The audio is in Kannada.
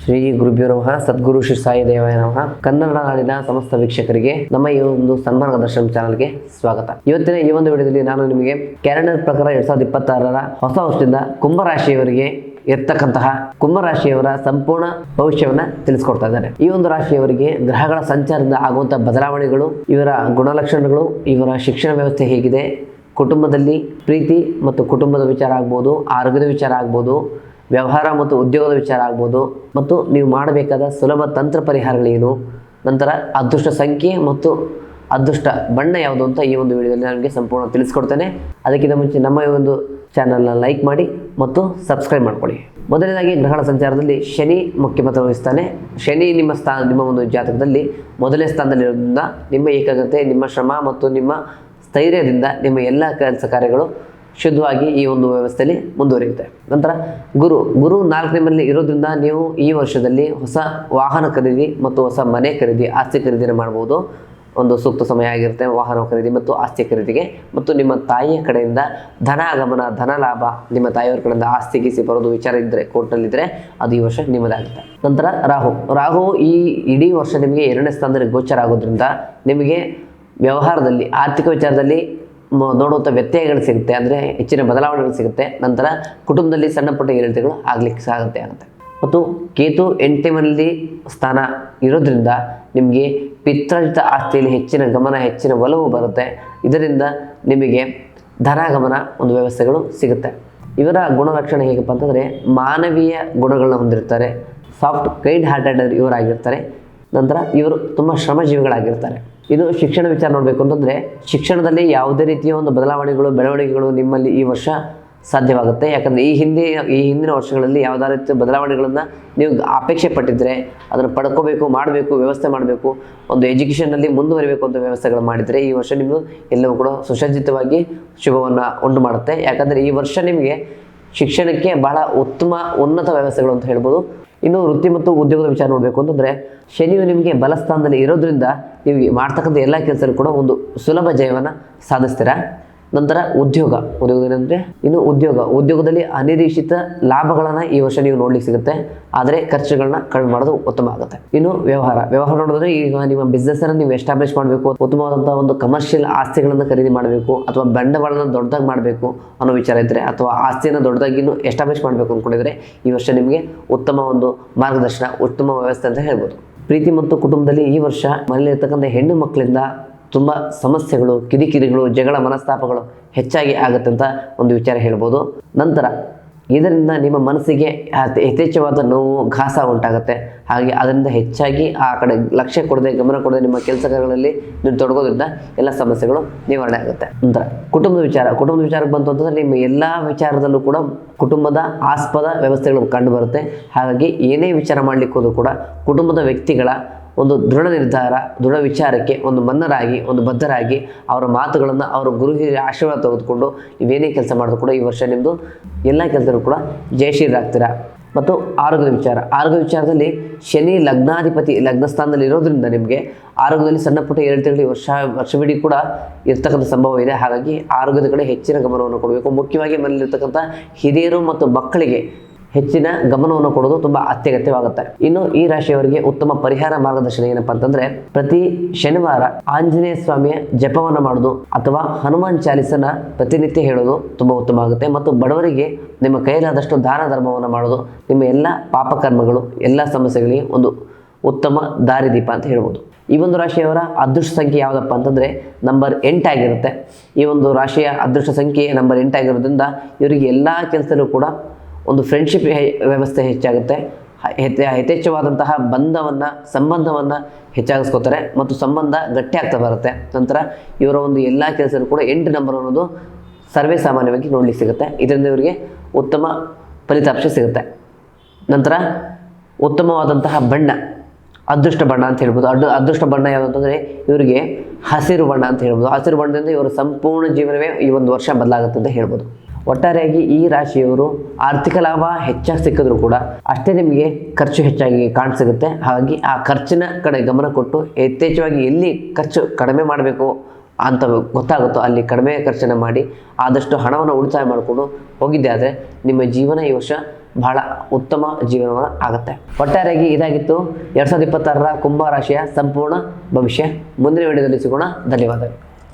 ಶ್ರೀ ಗುರುಭ್ಯೋ ನಮಃ. ಸದ್ಗುರು ಶ್ರೀ ಸಾಯಿ ದೇವಾಯ ನಮಃ. ಕನ್ನಡ ನಾಡಿನ ಸಮಸ್ತ ವೀಕ್ಷಕರಿಗೆ ನಮ್ಮ ಈ ಒಂದು ಸನ್ಮಾರ್ಗ ದರ್ಶನ ಚಾನಲ್ಗೆ ಸ್ವಾಗತ. ಇವತ್ತಿನ ಈ ಒಂದು ವಿಡಿಯೋದಲ್ಲಿ ನಾನು ನಿಮಗೆ ಕ್ಯಾಲೆಂಡರ್ ಪ್ರಕಾರ 2026ರ ಹೊಸ ವರ್ಷದಿಂದ ಕುಂಭರಾಶಿಯವರಿಗೆ ಇರ್ತಕ್ಕಂತಹ ಕುಂಭರಾಶಿಯವರ ಸಂಪೂರ್ಣ ಭವಿಷ್ಯವನ್ನ ತಿಳಿಸ್ಕೊಡ್ತಾ ಇದ್ದಾರೆ. ಈ ಒಂದು ರಾಶಿಯವರಿಗೆ ಗ್ರಹಗಳ ಸಂಚಾರದಿಂದ ಆಗುವಂತಹ ಬದಲಾವಣೆಗಳು, ಇವರ ಗುಣಲಕ್ಷಣಗಳು, ಇವರ ಶಿಕ್ಷಣ ವ್ಯವಸ್ಥೆ ಹೇಗಿದೆ, ಕುಟುಂಬದಲ್ಲಿ ಪ್ರೀತಿ ಮತ್ತು ಕುಟುಂಬದ ವಿಚಾರ ಆಗ್ಬೋದು, ಆರೋಗ್ಯದ ವಿಚಾರ ಆಗ್ಬೋದು, ವ್ಯವಹಾರ ಮತ್ತು ಉದ್ಯೋಗದ ವಿಚಾರ ಆಗ್ಬೋದು, ಮತ್ತು ನೀವು ಮಾಡಬೇಕಾದ ಸುಲಭ ತಂತ್ರ ಪರಿಹಾರಗಳೇನು, ನಂತರ ಅದೃಷ್ಟ ಸಂಖ್ಯೆ ಮತ್ತು ಅದೃಷ್ಟ ಬಣ್ಣ ಯಾವುದು ಅಂತ ಈ ಒಂದು ವಿಡಿಯೋದಲ್ಲಿ ನನಗೆ ಸಂಪೂರ್ಣ ತಿಳಿಸ್ಕೊಡ್ತೇನೆ. ಅದಕ್ಕಿಂತ ಮುಂಚೆ ನಮ್ಮ ಈ ಒಂದು ಚಾನಲ್ನ ಲೈಕ್ ಮಾಡಿ ಮತ್ತು ಸಬ್ಸ್ಕ್ರೈಬ್ ಮಾಡ್ಕೊಳ್ಳಿ. ಮೊದಲನೇದಾಗಿ ಗ್ರಹಣ ಸಂಚಾರದಲ್ಲಿ ಶನಿ ಮುಖ್ಯ ಪಾತ್ರ ವಹಿಸ್ತಾನೆ. ಶನಿ ನಿಮ್ಮ ಒಂದು ಜಾತಕದಲ್ಲಿ ಮೊದಲನೇ ಸ್ಥಾನದಲ್ಲಿರೋದ್ರಿಂದ ನಿಮ್ಮ ಏಕಾಗ್ರತೆ, ನಿಮ್ಮ ಶ್ರಮ ಮತ್ತು ನಿಮ್ಮ ಸ್ಥೈರ್ಯದಿಂದ ನಿಮ್ಮ ಎಲ್ಲ ಕೆಲಸ ಕಾರ್ಯಗಳು ಶುದ್ಧವಾಗಿ ಈ ಒಂದು ವ್ಯವಸ್ಥೆಯಲ್ಲಿ ಮುಂದುವರಿಯುತ್ತೆ. ನಂತರ ಗುರು 4ನೇ ಮನೆಯಲ್ಲಿ ಇರೋದ್ರಿಂದ ನೀವು ಈ ವರ್ಷದಲ್ಲಿ ಹೊಸ ವಾಹನ ಖರೀದಿ ಮತ್ತು ಹೊಸ ಮನೆ ಖರೀದಿ, ಆಸ್ತಿ ಖರೀದಿನ ಮಾಡ್ಬೋದು. ಒಂದು ಸೂಕ್ತ ಸಮಯ ಆಗಿರುತ್ತೆ ವಾಹನ ಖರೀದಿ ಮತ್ತು ಆಸ್ತಿ ಖರೀದಿಗೆ. ಮತ್ತು ನಿಮ್ಮ ತಾಯಿಯ ಕಡೆಯಿಂದ ಧನ ಆಗಮನ, ಧನ ಲಾಭ, ನಿಮ್ಮ ತಾಯಿಯವರ ಕಡೆಯಿಂದ ಆಸ್ತಿ ಗೀಸಿ ಬರೋದು ವಿಚಾರ ಇದ್ದರೆ, ಕೋರ್ಟ್ನಲ್ಲಿದ್ದರೆ ಅದು ಈ ವರ್ಷ ನಿಮ್ಮದಾಗುತ್ತೆ. ನಂತರ ರಾಹು ಈ ಇಡೀ ವರ್ಷ ನಿಮಗೆ 2ನೇ ಸ್ಥಾನದಲ್ಲಿ ಗೋಚರ ಆಗೋದ್ರಿಂದ ನಿಮಗೆ ವ್ಯವಹಾರದಲ್ಲಿ, ಆರ್ಥಿಕ ವಿಚಾರದಲ್ಲಿ ನೋಡುವಂಥ ವ್ಯತ್ಯಯಗಳು ಸಿಗುತ್ತೆ, ಅಂದರೆ ಹೆಚ್ಚಿನ ಬದಲಾವಣೆಗಳು ಸಿಗುತ್ತೆ. ನಂತರ ಕುಟುಂಬದಲ್ಲಿ ಸಣ್ಣ ಪುಟ್ಟ ಏರಿಳಿತಗಳು ಆಗಲಿಕ್ಕೆ ಆಗುತ್ತೆ. ಮತ್ತು ಕೇತು 8ನೇ ಮನೆಯಲ್ಲಿ ಸ್ಥಾನ ಇರೋದ್ರಿಂದ ನಿಮಗೆ ಪಿತ್ರಾರ್ಜಿತ ಆಸ್ತಿಯಲ್ಲಿ ಹೆಚ್ಚಿನ ಗಮನ, ಹೆಚ್ಚಿನ ಒಲವು ಬರುತ್ತೆ. ಇದರಿಂದ ನಿಮಗೆ ಧನಾಗಮನ ಒಂದು ವ್ಯವಸ್ಥೆಗಳು ಸಿಗುತ್ತೆ. ಇವರ ಗುಣಲಕ್ಷಣ ಹೇಗಪ್ಪ ಅಂತಂದರೆ ಮಾನವೀಯ ಗುಣಗಳನ್ನ ಹೊಂದಿರ್ತಾರೆ, ಸಾಫ್ಟ್ ಕೈಂಡ್ ಹಾರ್ಟೆಡ್ ಇವರಾಗಿರ್ತಾರೆ. ನಂತರ ಇವರು ತುಂಬ ಶ್ರಮಜೀವಿಗಳಾಗಿರ್ತಾರೆ. ಇದು ಶಿಕ್ಷಣ ವಿಚಾರ ನೋಡಬೇಕು ಅಂತಂದರೆ ಶಿಕ್ಷಣದಲ್ಲಿ ಯಾವುದೇ ರೀತಿಯ ಒಂದು ಬದಲಾವಣೆಗಳು, ಬೆಳವಣಿಗೆಗಳು ನಿಮ್ಮಲ್ಲಿ ಈ ವರ್ಷ ಸಾಧ್ಯವಾಗುತ್ತೆ. ಯಾಕಂದರೆ ಈ ಹಿಂದಿನ ವರ್ಷಗಳಲ್ಲಿ ಯಾವುದೇ ರೀತಿಯ ಬದಲಾವಣೆಗಳನ್ನು ನೀವು ಅಪೇಕ್ಷೆ ಪಟ್ಟಿದ್ದರೆ ಅದನ್ನು ಪಡ್ಕೋಬೇಕು, ಮಾಡಬೇಕು, ವ್ಯವಸ್ಥೆ ಮಾಡಬೇಕು, ಒಂದು ಎಜುಕೇಷನ್ನಲ್ಲಿ ಮುಂದುವರಿಬೇಕು ಅಂತ ವ್ಯವಸ್ಥೆಗಳು ಮಾಡಿದರೆ ಈ ವರ್ಷ ನೀವು ಎಲ್ಲವೂ ಕೂಡ ಸುಸಜ್ಜಿತವಾಗಿ ಶುಭವನ್ನು ಉಂಟು ಮಾಡುತ್ತೆ. ಯಾಕಂದರೆ ಈ ವರ್ಷ ನಿಮಗೆ ಶಿಕ್ಷಣಕ್ಕೆ ಬಹಳ ಉನ್ನತ ವ್ಯವಸ್ಥೆಗಳು ಅಂತ ಹೇಳ್ಬೋದು. ಇನ್ನು ವೃತ್ತಿ ಮತ್ತು ಉದ್ಯೋಗದ ವಿಚಾರ ನೋಡಬೇಕು ಅಂತಂದರೆ ಶನಿಯು ನಿಮಗೆ ಬಲಸ್ಥಾನದಲ್ಲಿ ಇರೋದ್ರಿಂದ ನೀವು ಮಾಡ್ತಕ್ಕಂಥ ಎಲ್ಲ ಕೆಲಸಗಳು ಕೂಡ ಒಂದು ಸುಲಭ ಜಯವನ್ನು ಸಾಧಿಸ್ತೀರಾ. ನಂತರ ಉದ್ಯೋಗದಂದರೆ ಇನ್ನು ಉದ್ಯೋಗದಲ್ಲಿ ಅನಿರೀಕ್ಷಿತ ಲಾಭಗಳನ್ನು ಈ ವರ್ಷ ನೀವು ನೋಡ್ಲಿಕ್ಕೆ ಸಿಗುತ್ತೆ. ಆದರೆ ಖರ್ಚುಗಳನ್ನ ಕಡಿಮೆ ಮಾಡೋದು ಉತ್ತಮ ಆಗುತ್ತೆ. ಇನ್ನು ವ್ಯವಹಾರ ನೋಡಿದ್ರೆ ಈಗ ನಿಮ್ಮ ಬಿಸ್ನೆಸ್ಸನ್ನು ನೀವು ಎಸ್ಟಾಬ್ಲಿಷ್ ಮಾಡಬೇಕು, ಉತ್ತಮವಾದಂಥ ಒಂದು ಕಮರ್ಷಿಯಲ್ ಆಸ್ತಿಗಳನ್ನು ಖರೀದಿ ಮಾಡಬೇಕು, ಅಥವಾ ಬಂಡವಾಳನ ದೊಡ್ಡದಾಗಿ ಮಾಡಬೇಕು ಅನ್ನೋ ವಿಚಾರ ಇದ್ದರೆ, ಅಥವಾ ಆಸ್ತಿಯನ್ನು ದೊಡ್ಡದಾಗಿ ಇನ್ನೂ ಎಸ್ಟಾಬ್ಲಿಷ್ ಮಾಡಬೇಕು ಅಂದ್ಕೊಂಡಿದ್ರೆ ಈ ವರ್ಷ ನಿಮಗೆ ಉತ್ತಮ ಒಂದು ಮಾರ್ಗದರ್ಶನ, ಉತ್ತಮ ವ್ಯವಸ್ಥೆ ಅಂತ ಹೇಳ್ಬೋದು. ಪ್ರೀತಿ ಮತ್ತು ಕುಟುಂಬದಲ್ಲಿ ಈ ವರ್ಷ ಮನೆಯಲ್ಲಿರ್ತಕ್ಕಂಥ ಹೆಣ್ಣು ಮಕ್ಕಳಿಂದ ತುಂಬ ಸಮಸ್ಯೆಗಳು, ಕಿರಿಕಿರಿಗಳು, ಜಗಳ, ಮನಸ್ತಾಪಗಳು ಹೆಚ್ಚಾಗಿ ಆಗುತ್ತೆ ಅಂತ ಒಂದು ವಿಚಾರ ಹೇಳ್ಬೋದು. ನಂತರ ಇದರಿಂದ ನಿಮ್ಮ ಮನಸ್ಸಿಗೆ ಯಥೇಚ್ಛವಾದ ನೋವು, ಘಾಸ ಉಂಟಾಗುತ್ತೆ. ಹಾಗೆ ಅದರಿಂದ ಹೆಚ್ಚಾಗಿ ಆ ಕಡೆ ಲಕ್ಷ್ಯ ಕೊಡದೆ, ಗಮನ ಕೊಡದೆ ನಿಮ್ಮ ಕೆಲಸಗಳಲ್ಲಿ ನೀವು ತೊಡಗೋದ್ರಿಂದ ಎಲ್ಲ ಸಮಸ್ಯೆಗಳು ನಿವಾರಣೆ ಆಗುತ್ತೆ. ನಂತರ ಕುಟುಂಬದ ವಿಚಾರಕ್ಕೆ ಬಂತು ಅಂತಂದರೆ ನಿಮ್ಮ ಎಲ್ಲ ವಿಚಾರದಲ್ಲೂ ಕೂಡ ಕುಟುಂಬದ ಆಸ್ಪದ ವ್ಯವಸ್ಥೆಗಳು ಕಂಡು ಬರುತ್ತೆ. ಹಾಗಾಗಿ ಏನೇ ವಿಚಾರ ಮಾಡಲಿಕ್ಕೆ ಹೋದರೂ ಕೂಡ ಕುಟುಂಬದ ವ್ಯಕ್ತಿಗಳ ಒಂದು ದೃಢ ನಿರ್ಧಾರ, ದೃಢ ವಿಚಾರಕ್ಕೆ ಒಂದು ಮನ್ನರಾಗಿ, ಒಂದು ಬದ್ಧರಾಗಿ ಅವರ ಮಾತುಗಳನ್ನು, ಅವರ ಗುರು ಹಿರಿಯರ ಆಶೀರ್ವಾದ ತೆಗೆದುಕೊಂಡು ನೀವೇನೇ ಕೆಲಸ ಮಾಡಿದ್ರು ಕೂಡ ಈ ವರ್ಷ ನಿಮ್ಮದು ಎಲ್ಲ ಕೆಲಸಗಳು ಕೂಡ ಜಯಶೀಲರಾಗ್ತೀರಾ. ಮತ್ತು ಆರೋಗ್ಯದ ವಿಚಾರದಲ್ಲಿ ಶನಿ ಲಗ್ನಾಧಿಪತಿ ಲಗ್ನಸ್ಥಾನದಲ್ಲಿ ಇರೋದ್ರಿಂದ ನಿಮಗೆ ಆರೋಗ್ಯದಲ್ಲಿ ಸಣ್ಣ ಪುಟ್ಟ ಏರಿಳಿತಗಳು ಈ ವರ್ಷವಿಡೀ ಕೂಡ ಇರ್ತಕ್ಕಂಥ ಸಂಭವ ಇದೆ. ಹಾಗಾಗಿ ಆರೋಗ್ಯದ ಕಡೆ ಹೆಚ್ಚಿನ ಗಮನವನ್ನು ಕೊಡಬೇಕು. ಮುಖ್ಯವಾಗಿ ಮನೆಯಲ್ಲಿರ್ತಕ್ಕಂಥ ಹಿರಿಯರು ಮತ್ತು ಮಕ್ಕಳಿಗೆ ಹೆಚ್ಚಿನ ಗಮನವನ್ನು ಕೊಡೋದು ತುಂಬ ಅತ್ಯಗತ್ಯವಾಗುತ್ತೆ. ಇನ್ನು ಈ ರಾಶಿಯವರಿಗೆ ಉತ್ತಮ ಪರಿಹಾರ ಮಾರ್ಗದರ್ಶನ ಏನಪ್ಪಾ ಅಂತಂದ್ರೆ, ಪ್ರತಿ ಶನಿವಾರ ಆಂಜನೇಯ ಸ್ವಾಮಿಯ ಜಪವನ್ನು ಮಾಡೋದು ಅಥವಾ ಹನುಮಾನ್ ಚಾಲಿಸನ ಪ್ರತಿನಿತ್ಯ ಹೇಳೋದು ತುಂಬ ಉತ್ತಮ ಆಗುತ್ತೆ. ಮತ್ತು ಬಡವರಿಗೆ ನಿಮ್ಮ ಕೈಲಾದಷ್ಟು ದಾನ ಧರ್ಮವನ್ನು ಮಾಡೋದು ನಿಮ್ಮ ಎಲ್ಲ ಪಾಪಕರ್ಮಗಳು, ಎಲ್ಲ ಸಮಸ್ಯೆಗಳಿಗೆ ಒಂದು ಉತ್ತಮ ದಾರಿದೀಪ ಅಂತ ಹೇಳ್ಬೋದು. ಈ ಒಂದು ರಾಶಿಯವರ ಅದೃಷ್ಟ ಸಂಖ್ಯೆ ಯಾವುದಪ್ಪ ಅಂತಂದರೆ ನಂಬರ್ 8 ಆಗಿರುತ್ತೆ. ಈ ಒಂದು ರಾಶಿಯ ಅದೃಷ್ಟ ಸಂಖ್ಯೆ ನಂಬರ್ 8 ಆಗಿರೋದ್ರಿಂದ ಇವರಿಗೆ ಎಲ್ಲ ಕೆಲಸದಲ್ಲೂ ಕೂಡ ಒಂದು ಫ್ರೆಂಡ್ಶಿಪ್ ವ್ಯವಸ್ಥೆ ಹೆಚ್ಚಾಗುತ್ತೆ. ಯಥೇಚ್ಛವಾದಂತಹ ಸಂಬಂಧವನ್ನು ಹೆಚ್ಚಾಗಿಸ್ಕೋತಾರೆ ಮತ್ತು ಸಂಬಂಧ ಗಟ್ಟಿ ಆಗ್ತಾ ಬರುತ್ತೆ. ನಂತರ ಇವರ ಒಂದು ಎಲ್ಲ ಕೆಲಸದಲ್ಲೂ ಕೂಡ 8 ನಂಬರ್ ಅನ್ನೋದು ಸರ್ವೇ ಸಾಮಾನ್ಯವಾಗಿ ನೋಡ್ಲಿಕ್ಕೆ ಸಿಗುತ್ತೆ. ಇದರಿಂದ ಇವರಿಗೆ ಉತ್ತಮ ಫಲಿತಾಂಶ ಸಿಗುತ್ತೆ. ನಂತರ ಉತ್ತಮವಾದಂತಹ ಬಣ್ಣ, ಅದೃಷ್ಟ ಬಣ್ಣ ಅಂತ ಹೇಳ್ಬೋದು. ಅದೃಷ್ಟ ಬಣ್ಣ ಯಾವುದು ಅಂತಂದರೆ ಇವರಿಗೆ ಹಸಿರು ಬಣ್ಣ ಅಂತ ಹೇಳ್ಬೋದು. ಹಸಿರು ಬಣ್ಣದಿಂದ ಇವರ ಸಂಪೂರ್ಣ ಜೀವನವೇ ಈ ಒಂದು ವರ್ಷ ಬದಲಾಗುತ್ತೆ ಅಂತ ಹೇಳ್ಬೋದು. ಒಟ್ಟಾರೆಯಾಗಿ ಈ ರಾಶಿಯವರು ಆರ್ಥಿಕ ಲಾಭ ಹೆಚ್ಚಾಗಿ ಸಿಕ್ಕಿದ್ರು ಕೂಡ ಅಷ್ಟೇ ನಿಮಗೆ ಖರ್ಚು ಹೆಚ್ಚಾಗಿ ಕಾಣಿಸಿಗುತ್ತೆ. ಹಾಗಾಗಿ ಆ ಖರ್ಚಿನ ಕಡೆ ಗಮನ ಕೊಟ್ಟು ಯಥೇಚ್ಛವಾಗಿ ಎಲ್ಲಿ ಖರ್ಚು ಕಡಿಮೆ ಮಾಡಬೇಕು ಅಂತ ಗೊತ್ತಾಗುತ್ತೋ ಅಲ್ಲಿ ಕಡಿಮೆ ಖರ್ಚನ್ನು ಮಾಡಿ ಆದಷ್ಟು ಹಣವನ್ನು ಉಳಿತಾಯ ಮಾಡಿಕೊಂಡು ಹೋಗಿದ್ದೆ ಆದರೆ ನಿಮ್ಮ ಜೀವನ ಈ ವರ್ಷ ಬಹಳ ಉತ್ತಮ ಜೀವನ ಆಗುತ್ತೆ. ಒಟ್ಟಾರೆಯಾಗಿ ಇದಾಗಿತ್ತು 2026ರ ಕುಂಭ ರಾಶಿಯ ಸಂಪೂರ್ಣ ಭವಿಷ್ಯ. ಮುಂದಿನ ವಿಡಿಯೋದಲ್ಲಿ ಸಿಗೋಣ. ಧನ್ಯವಾದಗಳು.